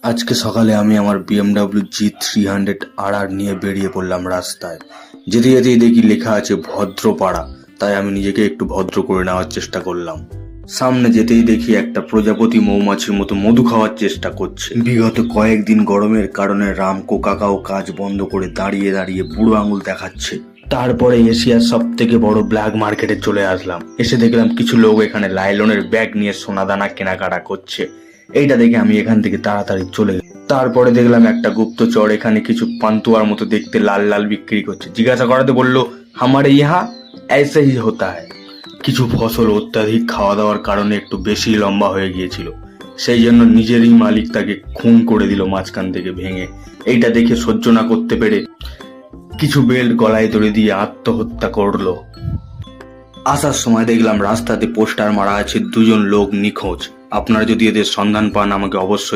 আজকে সকালে আমি আমার BMW G300RR নিয়ে বেরিয়ে পড়লাম রাস্তায়। যেতে যেতেই দেখি লেখা আছে ভদ্রপাড়া, তাই আমি নিজেকে একটু ভদ্র করে নেওয়ার চেষ্টা করলাম। সামনে যেতেই দেখি একটা প্রজাপতি মৌমাছির মতো মধু খাওয়ার চেষ্টা করছে। বিগত কয়েকদিন গরমের কারণে রামকো কাকাও কাজ বন্ধ করে দাঁড়িয়ে দাঁড়িয়ে বুড়ো আঙুল দেখাচ্ছে। তারপরে এশিয়ার সব থেকে বড় ব্ল্যাক মার্কেটে চলে আসলাম। এসে দেখলাম কিছু লোক এখানে লাইলনের ব্যাগ নিয়ে সোনাদানা কেনাকাটা করছে। এইটা দেখে আমি এখান থেকে তাড়াতাড়ি চলে গেলাম। তারপরে দেখলাম একটা গুপ্তচর এখানে কিছু পান্তুয়ার মতো দেখতে লাল লাল বিক্রি করছে। জিজ্ঞাসা করাতে বললো, হামারে ইহা ऐसे ही होता है। কিছু ফসল অত্যাধিক খাওয়া দাওয়ার কারণে একটু বেশি লম্বা হয়ে গিয়েছিল, সেই জন্য নিজেরই মালিক তাকে খুন করে দিল মাঝখান থেকে ভেঙে। এইটা দেখে সহ্য না করতে পেরে কিছু বেল্ট গলায় দড়ি দিয়ে আত্মহত্যা করলো। আসার সময় দেখলাম রাস্তাতে পোস্টার মারা আছে, দুজন লোক নিখোঁজ। আপনারা যদি এদের সন্ধান পান আমাকে অবশ্যই